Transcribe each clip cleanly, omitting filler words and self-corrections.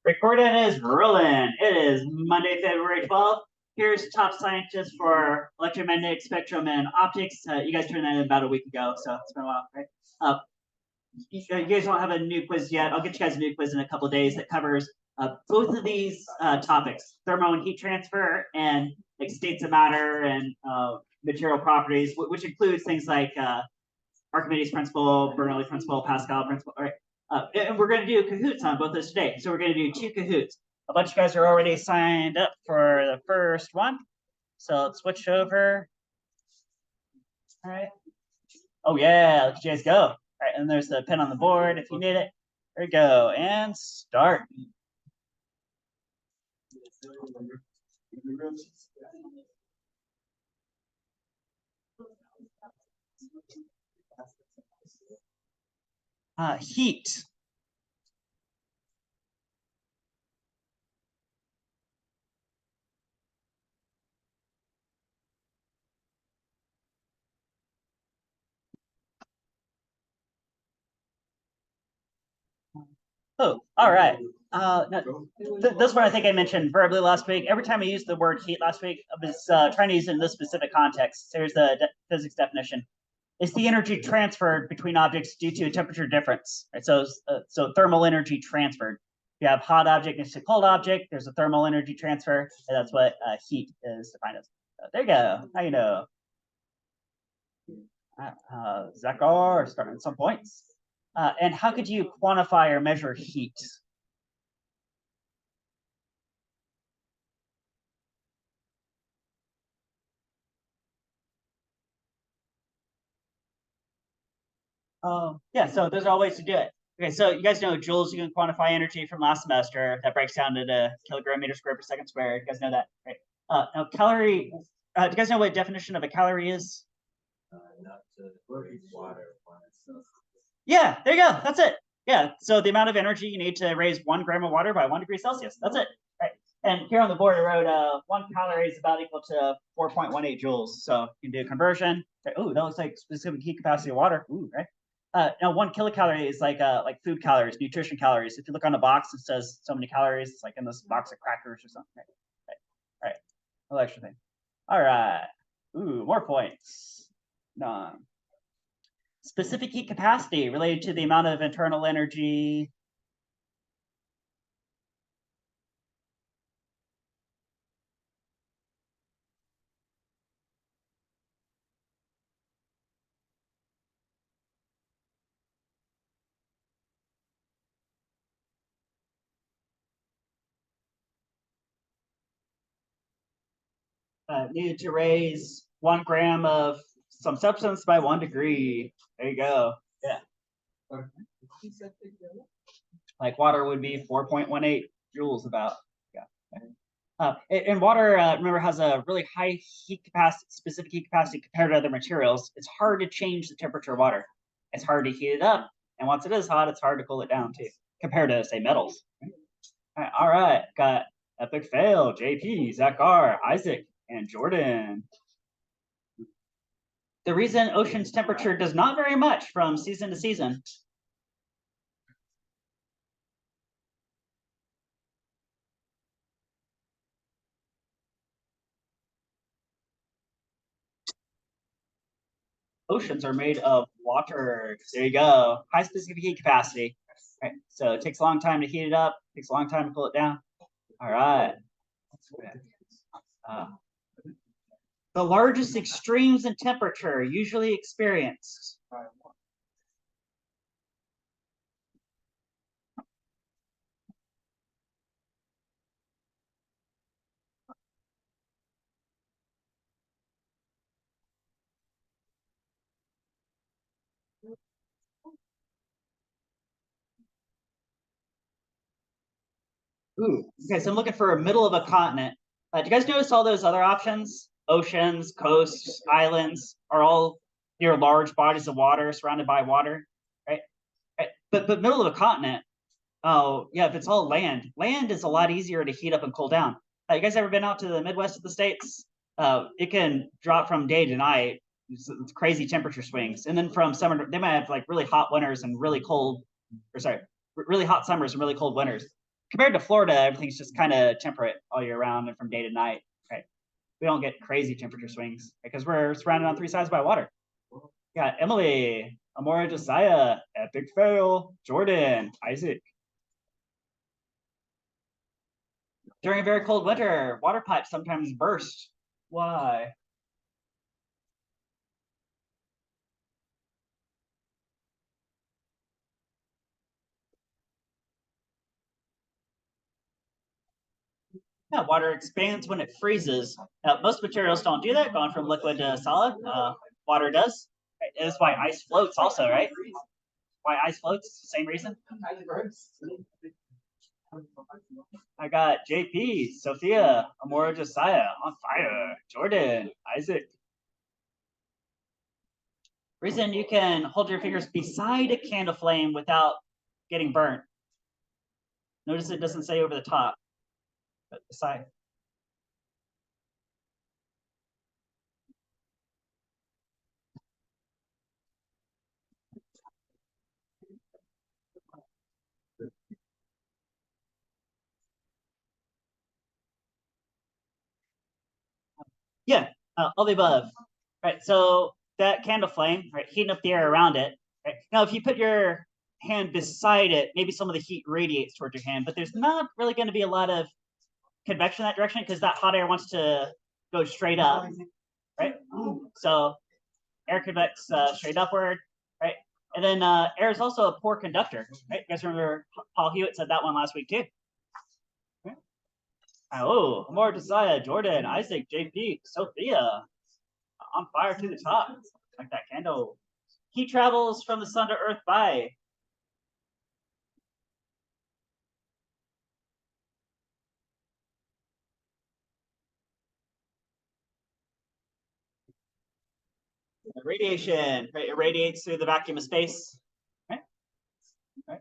Recording is rolling. It is Monday, February 12th. Here's top scientist for electromagnetic spectrum and optics. You guys turned that in about a week ago, so it's been a while, right? You guys don't have a new quiz yet. I'll get you guys a new quiz in a couple of days that covers both of these topics: thermo and heat transfer, and like states of matter and material properties, which includes things like Archimedes principle, Bernoulli principle, Pascal principle. All right. And we're going to do Kahoots on both those today. So we're going to do two Kahoots. A bunch of you guys are already signed up for the first one. So let's switch over. All right. Oh, yeah. Let you guys go. All right. And there's the pen on the board if you need it. There we go. And start. Heat. Oh, all right. No, this one I think I mentioned verbally last week. Every time I used the word heat last week, I was trying to use it in this specific context. Here's the physics definition. It's the energy transferred between objects due to a temperature difference. Right? So thermal energy transferred. If you have hot object next to cold object, there's a thermal energy transfer, and that's what heat is defined as. So there you go. Now you know. Zakar, starting at some points. And how could you quantify or measure heat? Yeah, so those are all ways to do it. Okay, so you guys know joules, you can quantify energy from last semester. That breaks down into kilogram meter squared per second squared. You guys know that, right? Now calorie, do you guys know what definition of a calorie is? Not to water. Yeah, there you go. That's it. Yeah, so the amount of energy you need to raise 1 gram of water by 1 degree Celsius. That's it. Right. And here on the board, I wrote 1 calorie is about equal to 4.18 joules. So you can do a conversion. Oh, that looks like specific heat capacity of water. Ooh, right. Now 1 kilocalorie is like food calories, nutrition calories. If you look on the box, it says so many calories. It's like in this box of crackers or something. Right. All right. No extra thing. All right. Ooh, more points. None. Specific heat capacity related to the amount of internal energy. Needed to raise 1 gram of some substance by 1 degree. There you go. Yeah. Like water would be 4.18 joules about. Yeah. And water, remember, has a really high heat capacity, specific heat capacity compared to other materials. It's hard to change the temperature of water. It's hard to heat it up. And once it is hot, it's hard to cool it down too, compared to, say, metals. All right. Got epic fail, JP, Zachar, Isaac, and Jordan. The reason ocean's temperature does not vary much from season to season. Oceans are made of water. There you go. High specific heat capacity. Right. So it takes a long time to heat it up. Takes a long time to cool it down. All right. The largest extremes in temperature usually experienced. Ooh, okay, so I'm looking for a middle of a continent. Do you guys notice all those other options? Oceans, coasts, islands are all near large bodies of water surrounded by water, right? Right. But middle of a continent, oh yeah, if it's all land, land is a lot easier to heat up and cool down. You guys ever been out to the Midwest of the States? It can drop from day to night. It's crazy temperature swings, and then from summer, they might have like really hot winters and really cold, or sorry, really hot summers and really cold winters. compared to Florida, everything's just kind of temperate all year round and from day to night, right? We don't get crazy temperature swings because we're surrounded on three sides by water. Yeah, Emily, Amora, Josiah, Epic Fail, Jordan, Isaac. During a very cold winter, water pipes sometimes burst. Why? Yeah, water expands when it freezes. Now, most materials don't do that, going from liquid to solid. Water does. That's why ice floats also, right? Why ice floats, same reason. I got JP, Sophia, Amora, Josiah, on fire, Jordan, Isaac. Reason you can hold your fingers beside a candle flame without getting burnt. Notice it doesn't say over the top, but beside. Yeah, all the above. Right. So that candle flame, right, heating up the air around it. Right. Now, if you put your hand beside it, maybe some of the heat radiates towards your hand, but there's not really going to be a lot of convection in that direction because that hot air wants to go straight up, right? So air convects straight upward, right? And then air is also a poor conductor, right? You guys remember Paul Hewitt said that one last week too. Right? Oh, more Josiah, Jordan, Isaac, JP, Sophia, on fire to the top, like that candle. He travels from the sun to earth by radiation, right? It radiates through the vacuum of space, right? Right.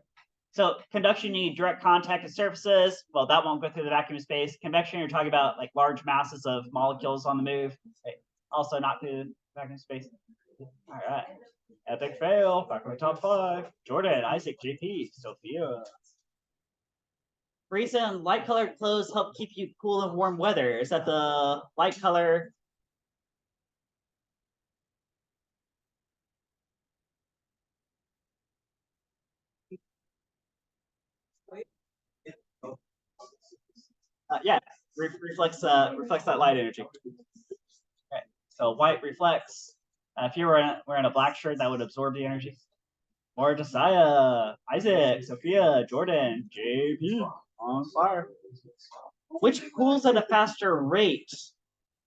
So conduction, you need direct contact with surfaces. Well, that won't go through the vacuum of space. Convection, you're talking about like large masses of molecules on the move, right? Also not through the vacuum of space. All right. Epic fail. Back on the top five. Jordan, Isaac, JP, Sophia. Reason light colored clothes help keep you cool in warm weather is that the light color. Yeah, reflects that light energy. Okay, so white reflects. If you were wearing a black shirt, that would absorb the energy. More Josiah, Isaac, Sophia, Jordan, JP, on fire. Which cools at a faster rate?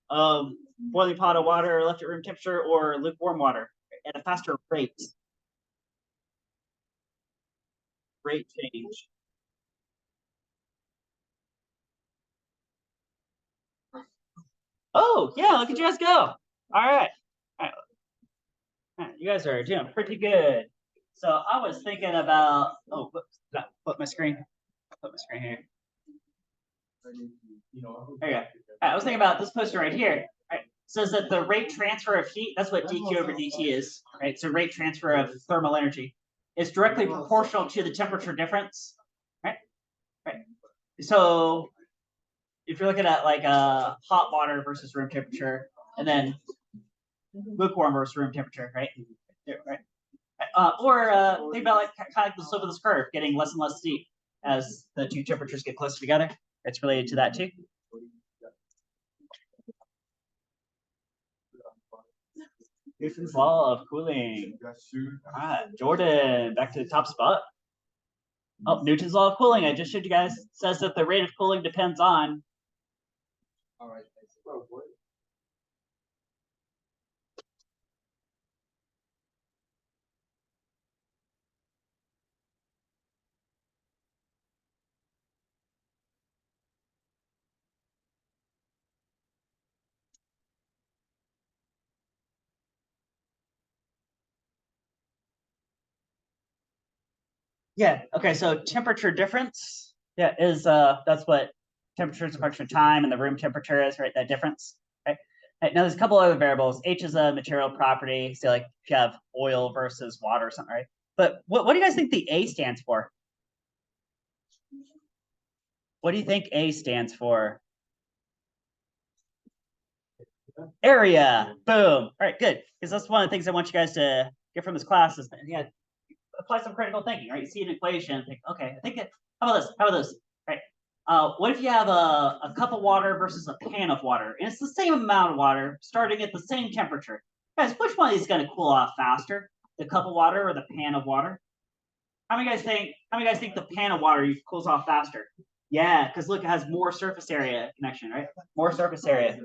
Boiling pot of water left at room temperature or lukewarm water at a faster rate? Rate change. Oh, yeah, look at you guys go. All right. All right. You guys are doing pretty good. So I was thinking about, oh, whoops, flip my screen. Flip my screen here. There you go. I was thinking about this poster right here. Right? It says that the rate transfer of heat, that's what dq over dt is, right? So rate transfer of thermal energy is directly proportional to the temperature difference, right? Right. So if you're looking at like hot water versus room temperature, and then lukewarm versus room temperature, right? Right. Or think about like kind of like the slope of this curve getting less and less steep as the two temperatures get closer together. It's related to that too. Newton's law of cooling. All right, Jordan, back to the top spot. Oh, Newton's law of cooling. I just showed you guys. Says that the rate of cooling depends on. All right. Yeah. Okay. So temperature difference. Yeah, is that's what temperature is a function of time, and the room temperature is, right? That difference. Right. Right, now there's a couple other variables. H is a material property. So like if you have oil versus water or something, right? But what do you guys think the A stands for? What do you think A stands for? Area. Boom. All right, good. Because that's one of the things I want you guys to get from this class is apply some critical thinking, right? You see an equation, think, okay, I think it, how about this? How about this? Right. What if you have a cup of water versus a pan of water, and it's the same amount of water starting at the same temperature? Guys, which one of these is going to cool off faster? The cup of water or the pan of water? How many guys think? How many guys think the pan of water cools off faster? Yeah, because look, it has more surface area connection, right? More surface area.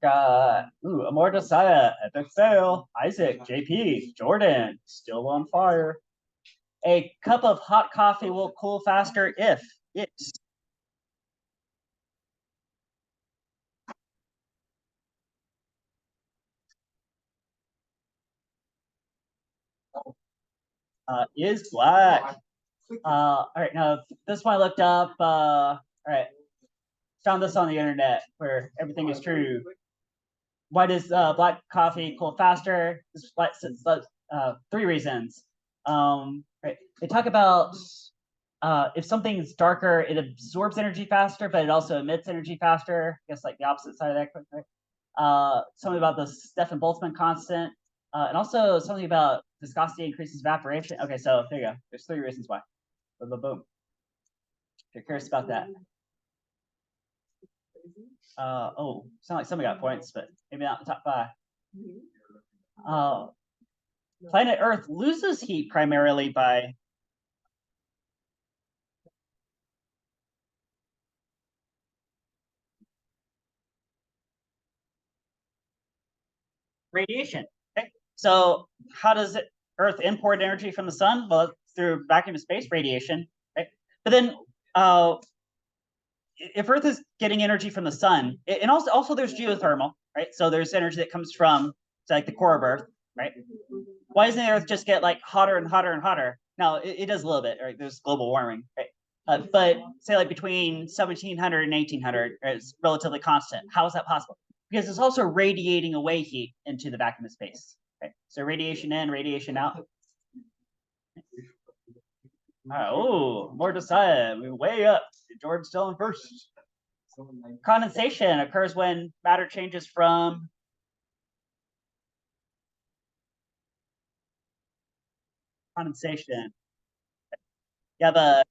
Got Amor Josiah, epic fail. Isaac, JP, Jordan, still on fire. A cup of hot coffee will cool faster if it's is black. All right, now this one I looked up. All right, found this on the internet where everything is true. Why does black coffee cool faster? Three reasons. Right. They talk about if something's darker, it absorbs energy faster, but it also emits energy faster. I guess like the opposite side of that. Right? Something about the Stefan Boltzmann constant, and also something about viscosity increases evaporation. Okay, so there you go. There's three reasons why. Boom, boom, boom. If you're curious about that. Sound like somebody got points, but maybe not the top five. Planet Earth loses heat primarily by radiation. Okay? So how does Earth import energy from the sun? Well, through vacuum of space radiation. Right? But then if Earth is getting energy from the sun, and also there's geothermal, right? So there's energy that comes from like the core of Earth, right? Why doesn't the Earth just get like hotter and hotter and hotter? Now it does a little bit, right? There's global warming, right? But say like between 1700 and 1800, it's relatively constant. How is that possible? Because it's also radiating away heat into the vacuum of space. Right? So radiation in, radiation out. More decided. We're way up. Jordan's still in first. Condensation occurs when matter changes from condensation. You have a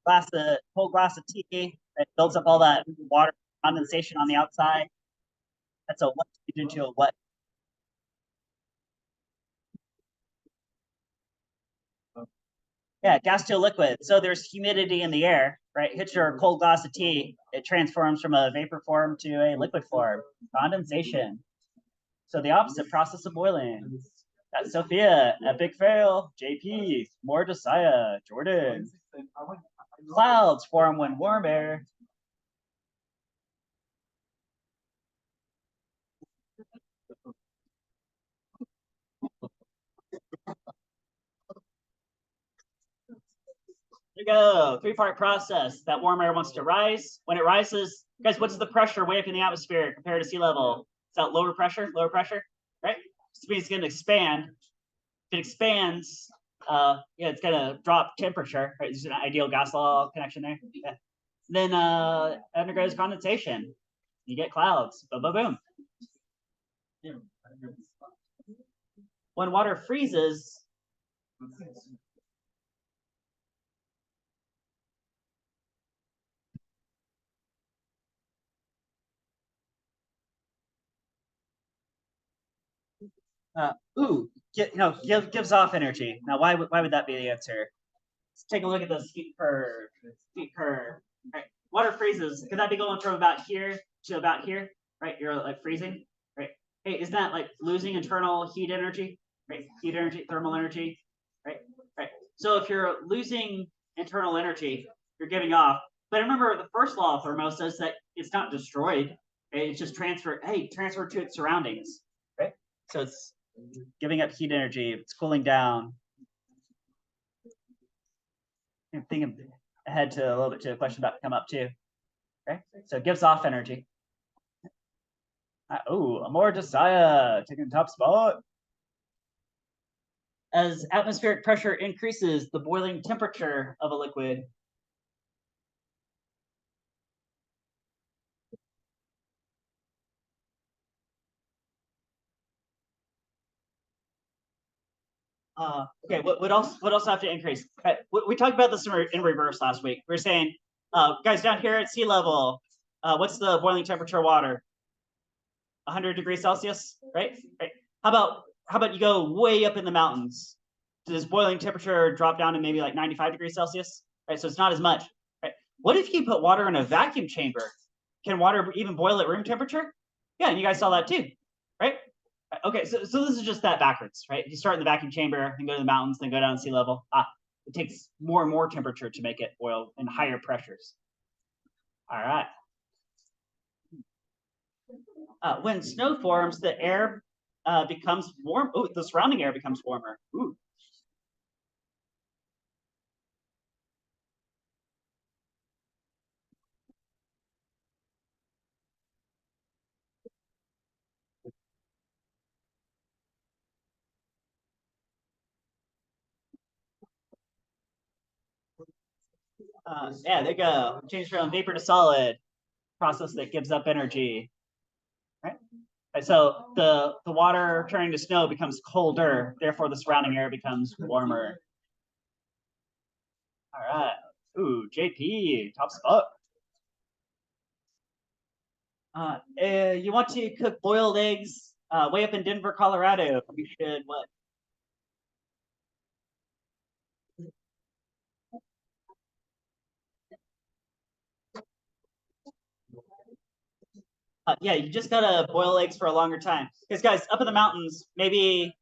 whole glass of tea that builds up all that water condensation on the outside. That's a wet into a wet. Yeah, gas to a liquid. So there's humidity in the air, right? Hit your cold glass of tea, it transforms from a vapor form to a liquid form. Condensation. So the opposite process of boiling. That's Sophia, epic fail. JP, more Josiah, Jordan. Clouds form when warm air. There you go. Three-part process. That warm air wants to rise. When it rises, guys, what's the pressure way up in the atmosphere compared to sea level? Is that lower pressure? Lower pressure, right? This means it's going to expand. If it expands, it's going to drop temperature. Right? There's an ideal gas law connection there. Yeah. Then undergoes condensation. You get clouds. Boom, boom, boom. When water freezes, gives off energy. Now, why would that be the answer? Let's take a look at this heat curve. Heat curve. Right. Water freezes. Could that be going from about here to about here? Right. You're like freezing. Right. Hey, isn't that like losing internal heat energy? Right. Heat energy, thermal energy. Right. Right. So if you're losing internal energy, you're giving off. But remember, the first law of thermo says that it's not destroyed. Right? It's just transferred. Hey, transferred to its surroundings. Right. So it's giving up heat energy. It's cooling down. Thinking ahead to a little bit to a question about to come up too. Okay, so it gives off energy. Amor Josiah taking the top spot. As atmospheric pressure increases, the boiling temperature of a liquid. Okay, what else? What else have to increase? We talked about this in reverse last week. We were saying, guys, down here at sea level, what's the boiling temperature of water? 100 degrees Celsius, right? Right. How about you go way up in the mountains? Does boiling temperature drop down to maybe like 95 degrees Celsius? Right, so it's not as much. Right. What if you put water in a vacuum chamber? Can water even boil at room temperature? Yeah, and you guys saw that too, right? Okay, so this is just that backwards, right? You start in the vacuum chamber, then go to the mountains, then go down to sea level. It takes more and more temperature to make it boil in higher pressures. All right. When snow forms, the air becomes warm. Oh, the surrounding air becomes warmer. Ooh. Yeah, there you go. Change from vapor to solid. Process that gives up energy. Right. And so the water turning to snow becomes colder. Therefore, the surrounding air becomes warmer. All right. Ooh, JP, top spot. You want to cook boiled eggs way up in Denver, Colorado. You should what? Yeah, you just gotta boil eggs for a longer time. Because guys, up in the mountains, maybe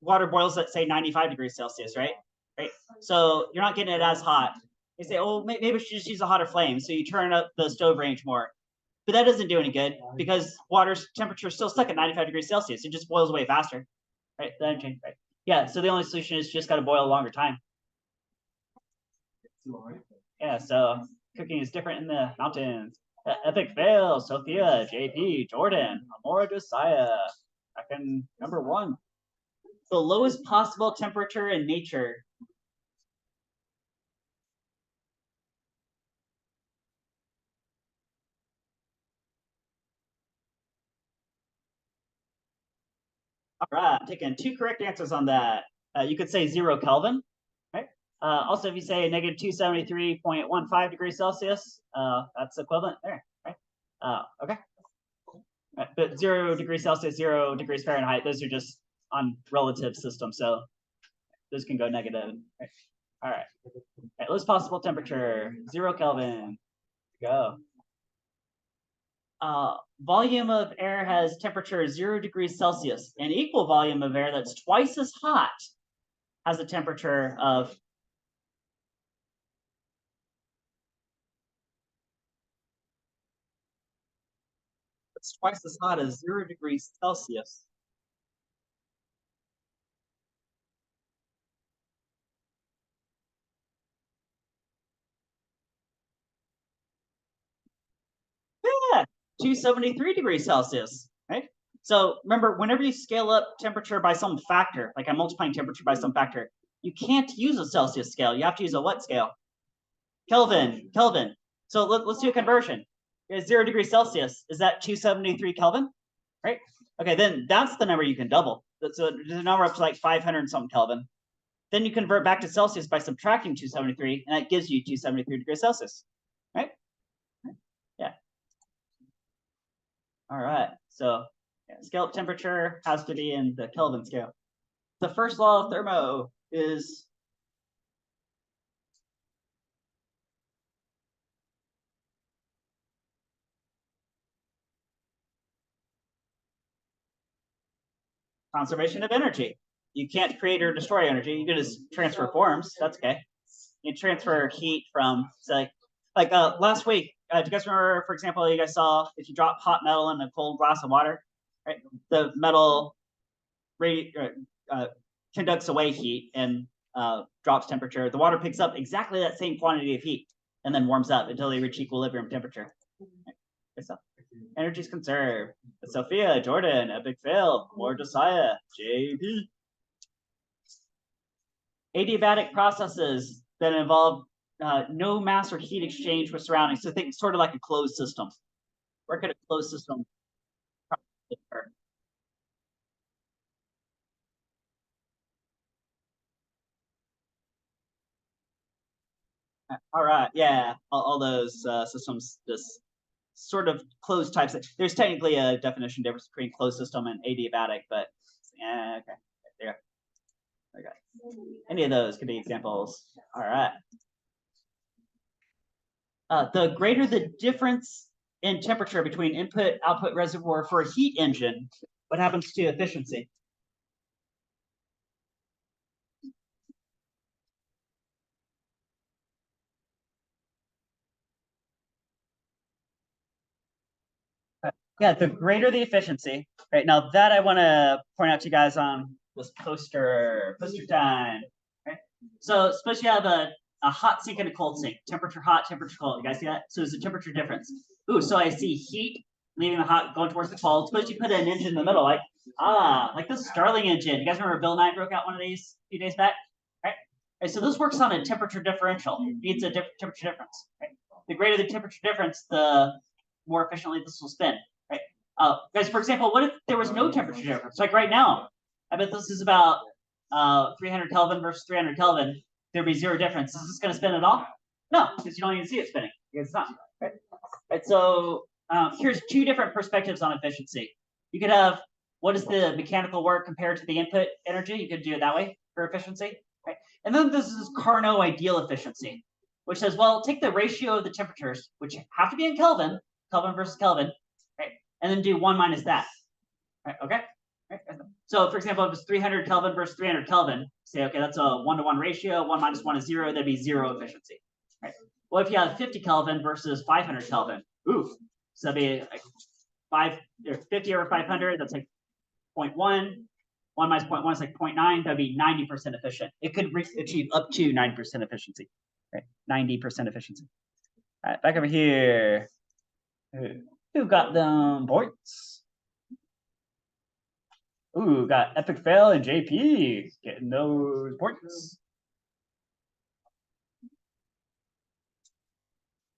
water boils at say 95 degrees Celsius, right? Right. So you're not getting it as hot. You say, oh, maybe we should just use a hotter flame. So you turn up the stove range more. But that doesn't do any good because water's temperature is still stuck at 95 degrees Celsius. It just boils away faster, right? Right. Yeah. So the only solution is just got to boil a longer time. Yeah. So cooking is different in the mountains. Epic fail, Sophia, JP, Jordan, Amora, Josiah. Second, number one. The lowest possible temperature in nature. All right, I'm taking two correct answers on that. You could say 0 Kelvin, right? Also, if you say negative 273.15 degrees Celsius, that's equivalent there, right? Okay. Right, but 0 degrees Celsius, 0 degrees Fahrenheit, those are just on relative systems, so those can go negative. Right? All right. Right, lowest possible temperature, 0 Kelvin. Go. Volume of air has temperature 0 degrees Celsius. An equal volume of air that's twice as hot has a temperature of it's twice as hot as 0 degrees Celsius. Yeah, 273 degrees Celsius, right? So remember, whenever you scale up temperature by some factor, like I'm multiplying temperature by some factor, you can't use a Celsius scale. You have to use a what scale? Kelvin, Kelvin. So let's do a conversion. 0 degrees Celsius, is that 273 Kelvin? Right? Okay, then that's the number you can double. So the number up to like 500 something Kelvin. Then you convert back to Celsius by subtracting 273, and that gives you 273 degrees Celsius. Right? Yeah. All right. So yeah, scale up temperature has to be in the Kelvin scale. The first law of thermo is conservation of energy. You can't create or destroy energy. You can just transfer forms. That's okay. You transfer heat from say, like last week. Do you guys remember, for example, you guys saw if you drop hot metal in a cold glass of water, right? The metal conducts away heat and drops temperature. The water picks up exactly that same quantity of heat and then warms up until they reach equilibrium temperature. So, energy is conserved. Sophia, Jordan, Epic fail, or Josiah, JP. Adiabatic processes that involve no mass or heat exchange with surroundings. So think sort of like a closed system. Where could a closed system occur? All right, yeah, all those systems, just sort of closed types. There's technically a definition difference between closed system and adiabatic, but yeah, okay, there. Okay, any of those could be examples. All right. The greater the difference in temperature between input output reservoir for a heat engine, what happens to efficiency? Yeah, the greater the efficiency. Right now, that I want to point out to you guys on this poster time. Right? So suppose you have a hot sink and a cold sink, temperature hot, temperature cold. You guys see that? So there's a temperature difference. Ooh, so I see heat leaving the hot, going towards the cold. Suppose you put an engine in the middle, like this Starling engine. You guys remember Bill Nye broke out one of these a few days back? Right? Right, so this works on a temperature differential. It needs a temperature difference. Right? The greater the temperature difference, the more efficiently this will spin. Right? Guys, for example, what if there was no temperature difference? Like right now, I bet this is about 300 Kelvin versus 300 Kelvin. There'd be zero difference. Is this going to spin at all? No, because you don't even see it spinning. Because it's not. Right? Right, so here's two different perspectives on efficiency. You could have what is the mechanical work compared to the input energy? You could do it that way for efficiency. Right? And then this is Carnot ideal efficiency, which says, well, take the ratio of the temperatures, which have to be in Kelvin, Kelvin versus Kelvin, right? And then do 1 minus that. Right, okay? Right. So for example, if it's 300 Kelvin versus 300 Kelvin, say, okay, that's a 1-to-1 ratio, 1 minus 1 is 0, that'd be 0 efficiency. Right? Well, if you have 50 Kelvin versus 500 Kelvin, ooh, so that'd be like 50 over 500, that's like 0.1. 1 minus 0.1 is like 0.9, that'd be 90% efficient. It could achieve up to 9% efficiency, right? 90% efficiency. All right, back over here. Who got them points? Ooh, got Epic Fail and JP getting those points.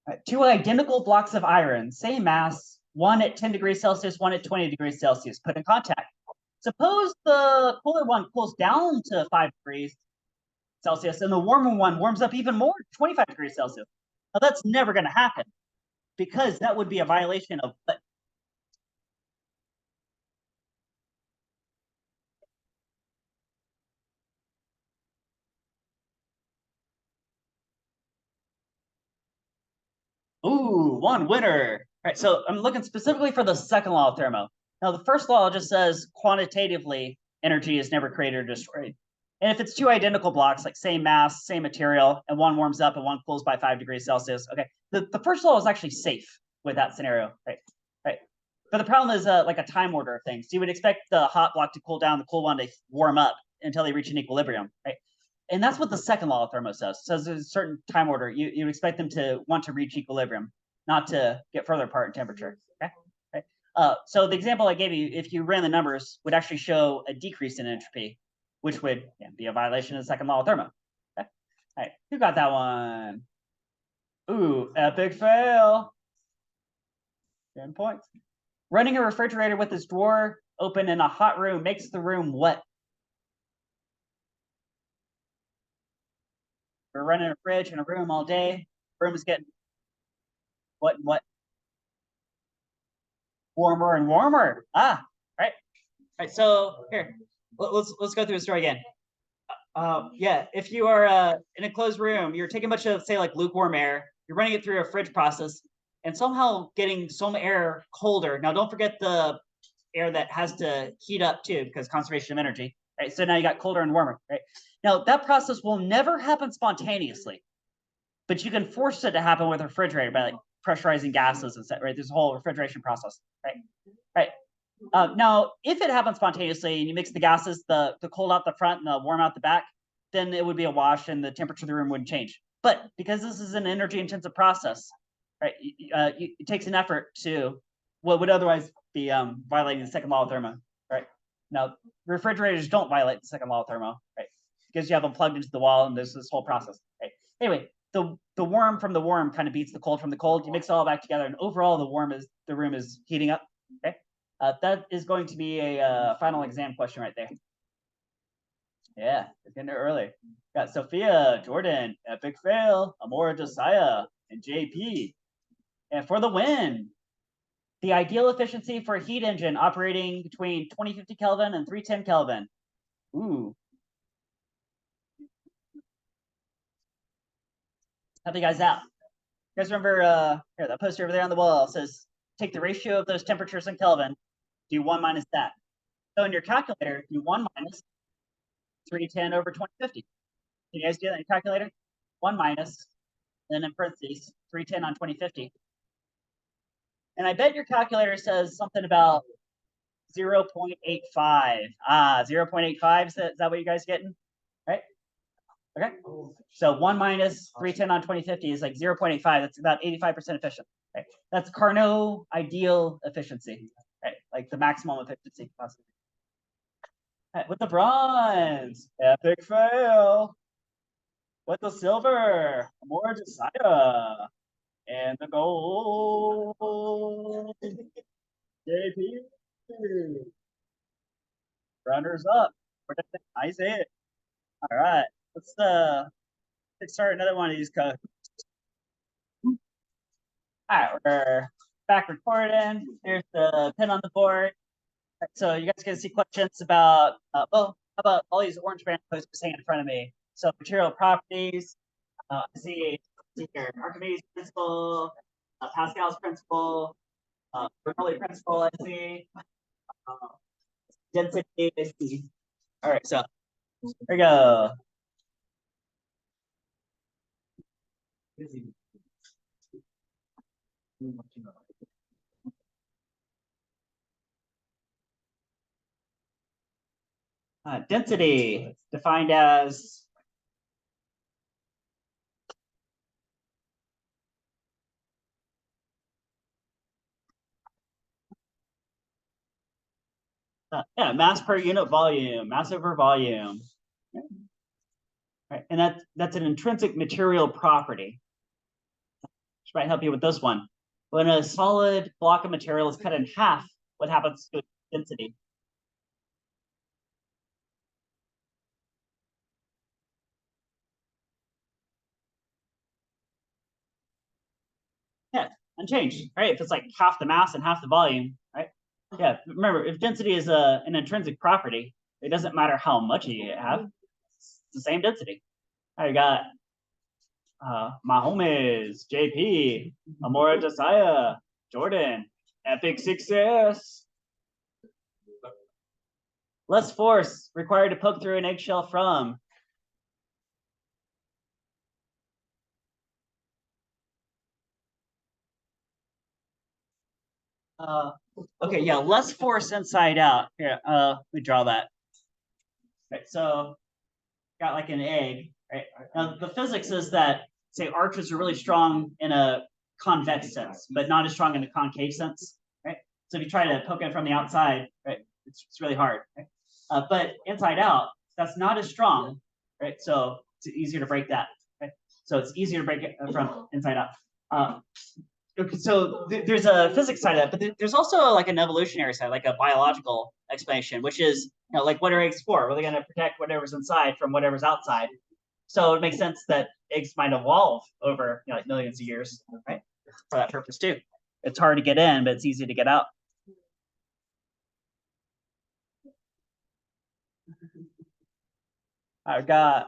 Right, two identical blocks of iron, same mass, one at 10 degrees Celsius, one at 20 degrees Celsius, put in contact. Suppose the cooler one cools down to 5 degrees Celsius and the warmer one warms up even more, 25 degrees Celsius. Now that's never going to happen because that would be a violation of what? Ooh, one winner. All right, so I'm looking specifically for the second law of Thermo. Now, the first law just says quantitatively, energy is never created or destroyed. And if it's two identical blocks, like same mass, same material, and one warms up and one cools by 5 degrees Celsius, okay, the first law is actually safe with that scenario, right? Right. But the problem is like a time order of things. You would expect the hot block to cool down, the cool one to warm up until they reach an equilibrium, right? And that's what the second law of Thermo says. It says there's a certain time order. You expect them to want to reach equilibrium, not to get further apart in temperature. Okay. Okay. So the example I gave you, if you ran the numbers, would actually show a decrease in entropy, which would be a violation of the second law of Thermo. Okay. All right. Who got that one? Ooh, epic fail. 10 points. Running a refrigerator with its drawer open in a hot room makes the room wet. We're running a fridge in a room all day. Room is getting what and what? Warmer and warmer. Right. Right. So here, let's go through the story again. Yeah, if you are in a closed room, you're taking a bunch of say like lukewarm air, you're running it through a fridge process, and somehow getting some air colder. Now, don't forget the air that has to heat up too, because conservation of energy. Right. So now you got colder and warmer. Right. Now that process will never happen spontaneously, but you can force it to happen with a refrigerator by like pressurizing gases and stuff. Right. There's a whole refrigeration process. Right. Right. Now, if it happens spontaneously and you mix the gases, the cold out the front and the warm out the back, then it would be a wash and the temperature of the room wouldn't change. But because this is an energy intensive process, right, it takes an effort to what would otherwise be violating the second law of Thermo, right? Now, refrigerators don't violate the second law of Thermo, right? because you have them plugged into the wall, and there's this whole process. Right? Anyway, the warm from the warm kind of beats the cold from the cold. You mix it all back together, and overall, the room is heating up. Okay, that is going to be a final exam question right there. Yeah, it's getting there early. Got Sophia, Jordan, Epic Fail, Amora Josiah, and JP. And for the win, the ideal efficiency for a heat engine operating between 2050 Kelvin and 310 Kelvin. Ooh. Help you guys out. You guys remember here, that poster over there on the wall says, take the ratio of those temperatures in Kelvin, do 1 minus that. So in your calculator, do 1 minus 310 over 2050. Can you guys do that in your calculator? 1 minus, then in parentheses, 310 on 2050. And I bet your calculator says something about 0.85. 0.85, is that what you guys getting? Right? Okay. So 1 minus 310 on 2050 is like 0.85. That's about 85% efficient. Right? That's Carnot ideal efficiency. Right? Like the maximum efficiency possible. Right, with the bronze, Epic Fail. With the silver, more Josiah. And the gold, JP. Runners up. Isaiah. All right. Let's start another one of these codes. All right, we're back recording. Here's the pin on the board. Right, so you guys can see questions about how about all these orange band posters hanging in front of me. So material properties. I see here Archimedes principle, Pascal's principle, Bernoulli principle. I see density. I see. All right, so here we go. Density defined as mass per unit volume, mass over volume. Right, and that's an intrinsic material property. Which might help you with this one. When a solid block of material is cut in half, what happens to its density? Yeah, unchanged, right? If it's like half the mass and half the volume, right? Yeah, remember, if density is an intrinsic property, it doesn't matter how much you have, it's the same density. I got my homies, JP, Amora Josiah, Jordan, epic success. Less force required to poke through an eggshell from. Okay, yeah, less force inside out. Here, let me draw that. Right, so got like an egg, right? Now the physics is that say arches are really strong in a convex sense, but not as strong in a concave sense, right? So if you try to poke it from the outside, right, it's really hard. Right? But inside out, that's not as strong, right? So it's easier to break that. Right? So it's easier to break it from inside out. So there's a physics side of that, but there's also like an evolutionary side, like a biological explanation, which is, like what are eggs for? Are they going to protect whatever's inside from whatever's outside? So it makes sense that eggs might evolve over like millions of years, right? For that purpose too. It's hard to get in, but it's easy to get out. I've got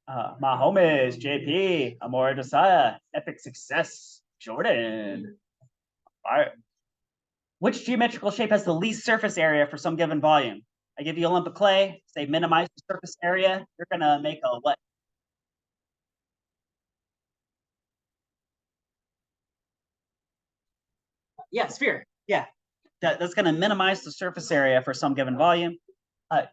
my homies, JP, Amora Josiah, epic success, Jordan. All right. Which geometrical shape has the least surface area for some given volume? I give you a lump of clay, say minimize the surface area. You're gonna make a what? Yeah, sphere. Yeah, that's gonna minimize the surface area for some given volume.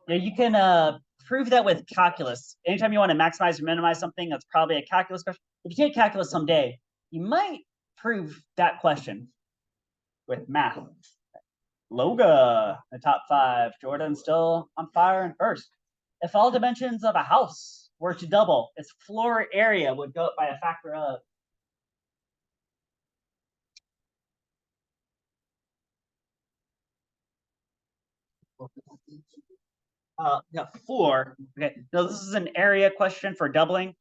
You can prove that with calculus. Anytime you want to maximize or minimize something, that's probably a calculus question. If you take calculus someday, you might prove that question with math. Loga, the top 5. Jordan still on fire and first. if all dimensions of a house were to double, its floor area would go up by a factor of. No, floor. Okay, no, this is an area question for doubling.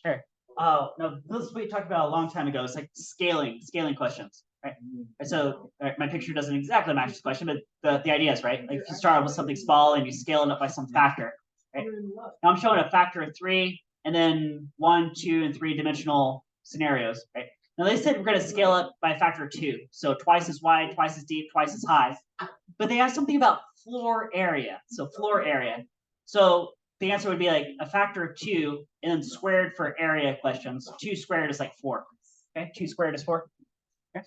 Sure. Oh no, this is what we talked about a long time ago. It's like scaling questions, right? So my picture doesn't exactly match this question, but the idea is right. Like if you start with something small and you scale it up by some factor, right? Now I'm showing a factor of 3, and then 1, 2, and 3 dimensional scenarios, right? Now they said we're going to scale up by a factor of 2, so twice as wide, twice as deep, twice as high. But they asked something about floor area, so floor area. So the answer would be like a factor of 2 and then squared for area questions. 2 squared is like 4. Okay, 2 squared is 4. Okay.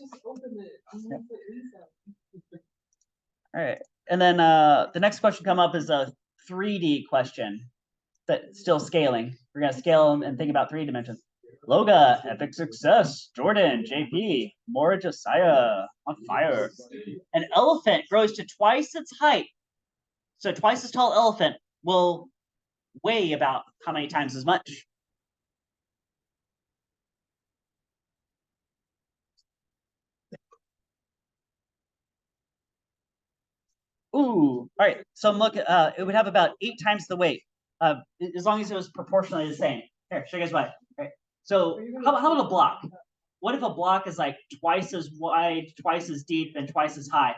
All right, and then the next question come up is a 3D question that's still scaling. We're gonna scale and think about 3 dimensions. Loga, epic success. Jordan, JP, Mora Josiah, on fire. An elephant grows to twice its height. So twice as tall elephant will weigh about how many times as much? Ooh, all right. So look, it would have about 8 times the weight, as long as it was proportionally the same. Here, show you guys why. Right. So how about a block? What if a block is like twice as wide, twice as deep, and twice as high?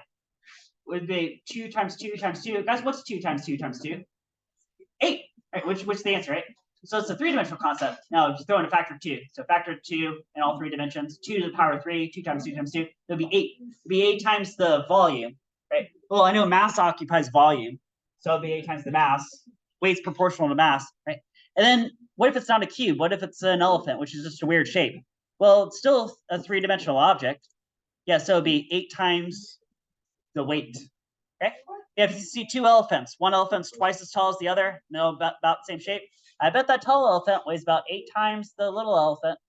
Would be 2 times 2 times 2. Guys, what's 2 times 2 times 2? 8. Right, which is the answer, right? So it's a 3-dimensional concept. Now just throw in a factor of 2. So factor of 2 in all 3 dimensions. 2 to the power of 3. 2 times 2 times 2. It'll be 8. It'll be 8 times the volume, right? Well, I know mass occupies volume, so it'll be 8 times the mass. Weight's proportional to mass, right? And then what if it's not a cube? What if it's an elephant, which is just a weird shape? Well, it's still a 3-dimensional object. Yeah, so it'll be 8 times the weight. Okay. If you see 2 elephants, one elephant's twice as tall as the other, about the same shape. I bet that tall elephant weighs about 8 times the little elephant.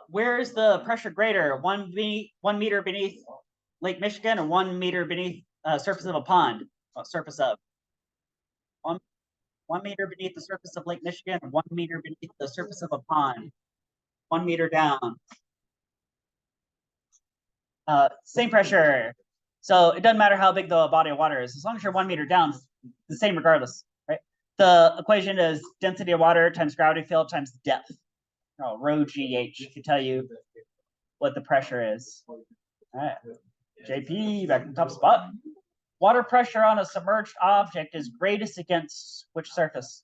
Where is the pressure greater? 1 meter beneath Lake Michigan, or 1 meter beneath surface of a pond? Surface of 1 meter beneath the surface of Lake Michigan, or 1 meter beneath the surface of a pond? 1 meter down. Same pressure. So it doesn't matter how big the body of water is, as long as you're 1 meter down, it's the same regardless, right? The equation is density of water times gravity field times depth. Oh, rho GH can tell you what the pressure is. All right, JP back in the top spot. Water pressure on a submerged object is greatest against which surface?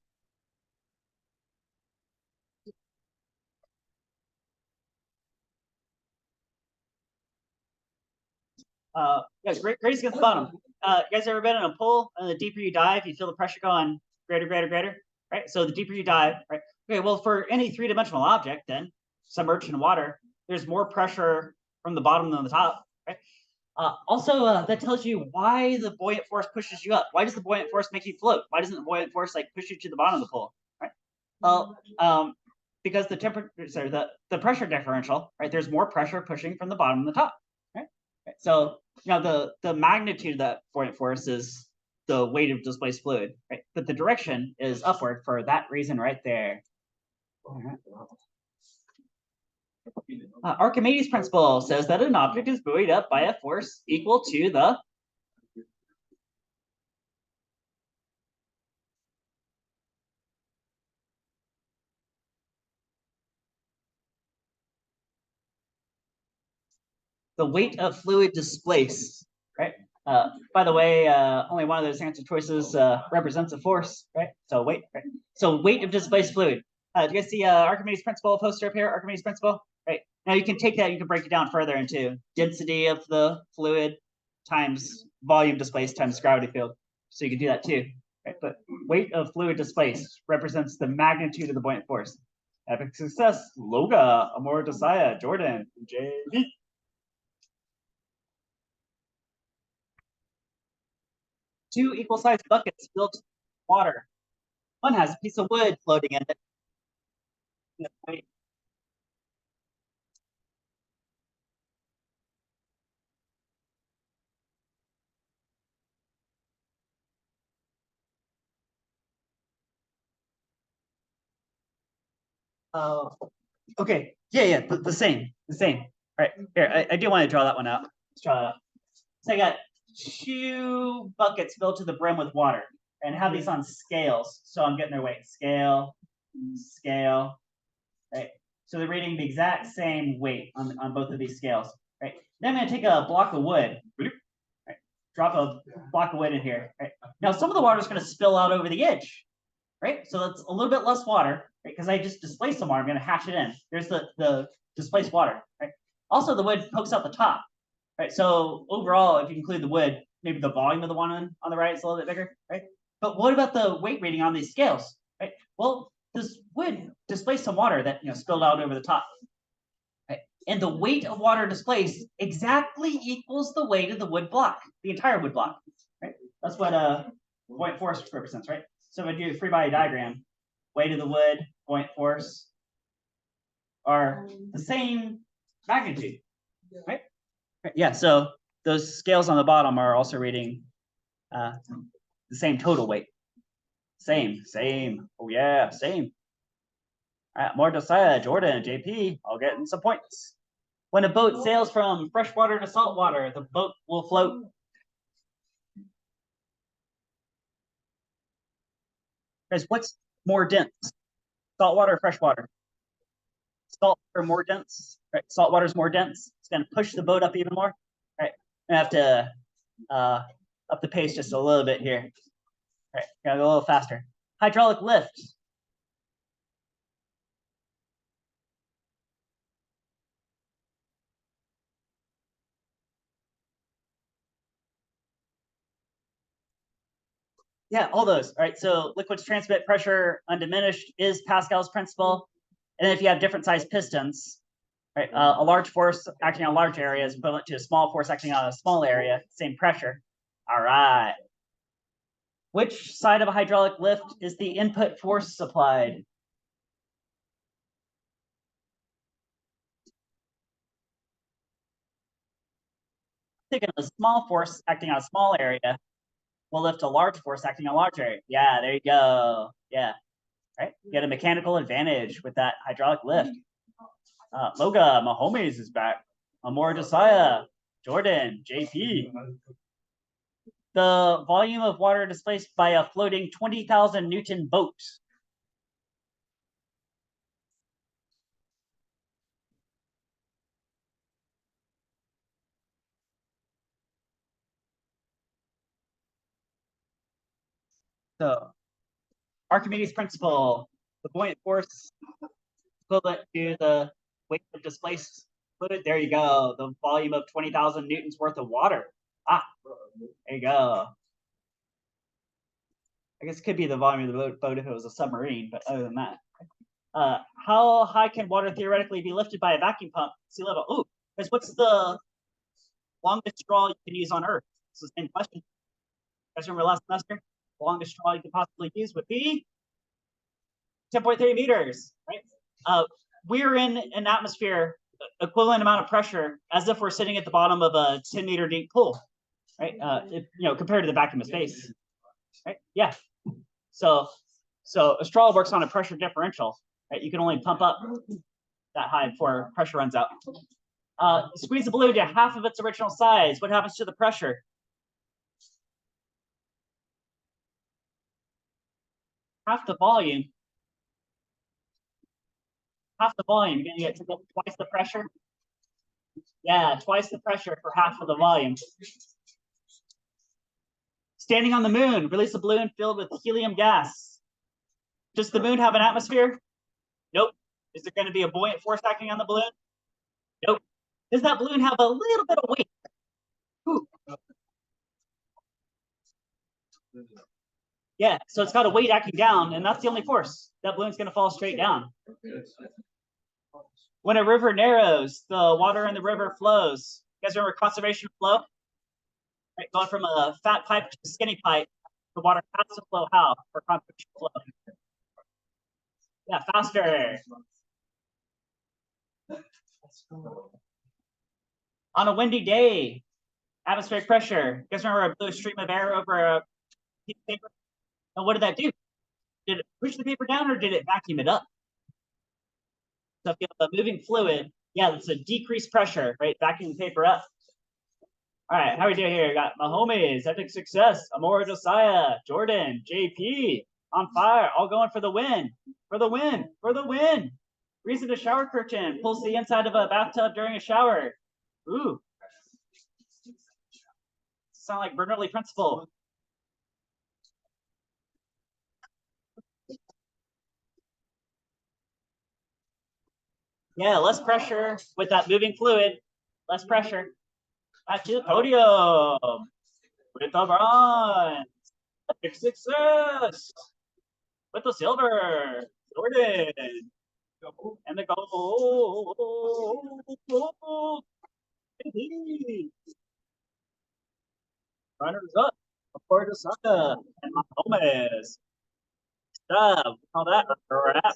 Yeah, greatest against the bottom. You guys ever been in a pool, and the deeper you dive, you feel the pressure going greater, right? So the deeper you dive, right? Okay, well, for any 3-dimensional object, then submerged in water, there's more pressure from the bottom than the top, right? Also, that tells you why the buoyant force pushes you up. Why does the buoyant force make you float? Why doesn't the buoyant force like push you to the bottom of the pool, right? Well, because the temperature, sorry, the pressure differential, right? There's more pressure pushing from the bottom to the top, right? So the magnitude of that buoyant force is the weight of displaced fluid, right? But the direction is upward for that reason right there. Archimedes' principle says that an object is buoyed up by a force equal to the weight of fluid displaced, right? By the way, only one of those answer choices represents a force, right? So weight, right? So weight of displaced fluid. Do you guys see Archimedes' principle poster up here? Archimedes' principle, right? Now you can take that, you can break it down further into density of the fluid times volume displaced times gravity field. So you can do that too, right? But weight of fluid displaced represents the magnitude of the buoyant force. Epic success, Loga, Amor Josiah, Jordan, JV. 2 equal-sized buckets filled with water. One has a piece of wood floating in it. Okay. Yeah. The same. All right. Here, I do want to draw that one out. Let's draw that out. So I got 2 buckets filled to the brim with water and have these on scales. So I'm getting their weight. Scale, scale, right? So they're reading the exact same weight on both of these scales, right? Then I'm going to take a block of wood, right? Drop a block of wood in here, right? Now some of the water is going to spill out over the edge, right? So that's a little bit less water, right? Because I just displaced some water. I'm going to hatch it in. There's the displaced water, right? Also, the wood pokes out the top, right? So overall, if you include the wood, maybe the volume of the one on the right is a little bit bigger, right? But what about the weight reading on these scales, right? Well, this wood displaced some water that spilled out over the top, right? And the weight of water displaced exactly equals the weight of the wood block, the entire wood block, right? That's what buoyant force represents, right? So if I do a free body diagram, weight of the wood, buoyant force are the same magnitude, right? Yeah, so those scales on the bottom are also reading the same total weight. Same. Oh yeah, same. All right, more Josiah, Jordan, JP, all getting some points. When a boat sails from freshwater to saltwater, the boat will float. Guys, what's more dense? Saltwater or freshwater? Saltwater more dense, right? Saltwater is more dense. It's going to push the boat up even more, right? I have to up the pace just a little bit here. All right, gotta go a little faster. Hydraulic lift. Yeah, all those. All right, so liquids transmit pressure undiminished is Pascal's principle. And then if you have different size pistons, right, a large force acting on a large area is equivalent to a small force acting on a small area, same pressure. All right. Which side of a hydraulic lift is the input force supplied? Taking a small force acting on a small area will lift a large force acting on a large area. Yeah, there you go. Yeah, right. You get a mechanical advantage with that hydraulic lift. Loga, my homies is back. Amor Josiah, Jordan, JP. The volume of water displaced by a floating 20,000 Newton boat. So Archimedes' principle, the buoyant force equivalent to the weight of displaced fluid. There you go. The volume of 20,000 newtons worth of water. Ah, there you go. I guess it could be the volume of the boat if it was a submarine, but other than that. How high can water theoretically be lifted by a vacuum pump? Sea level. Oh, guys, what's the longest straw you can use on Earth? It's the same question. You guys remember last semester? The longest straw you could possibly use would be 10.3 meters, right? We're in an atmosphere equivalent amount of pressure as if we're sitting at the bottom of a 10-meter deep pool, right? Compared to the vacuum of space, right? Yeah. So a straw works on a pressure differential, right? You can only pump up that high before pressure runs out. Squeeze a balloon to half of its original size. What happens to the pressure? Half the volume. Half the volume. You're going to get twice the pressure. Yeah, twice the pressure for half of the volume. Standing on the moon, release a balloon filled with helium gas. Does the moon have an atmosphere? Nope. Is there going to be a buoyant force acting on the balloon? Nope. Does that balloon have a little bit of weight? Ooh. Yeah, so it's got a weight acting down, and that's the only force. That balloon's going to fall straight down. When a river narrows, the water in the river flows. You guys remember conservation flow? Right, going from a fat pipe to a skinny pipe, the water has to flow how for conservation flow? Yeah, faster. On a windy day, atmospheric pressure. You guys remember a blue stream of air over a piece of paper? And what did that do? Did it push the paper down or did it vacuum it up? So if you have a moving fluid, yeah, that's a decreased pressure, right? Backing the paper up. All right, how are we doing here? We got my homies, Epic Success, Amora Josiah, Jordan, JP, on fire, all going for the win, for the win, for the win. Reason a shower curtain pulls the inside of a bathtub during a shower. Ooh. Sound like Bernoulli principle. Yeah, less pressure with that moving fluid. Less pressure. Back to the podium with the bronze. Epic Success with the silver. Jordan. And the gold. Runners up. Porto Saka and Gomez. All that a wrap.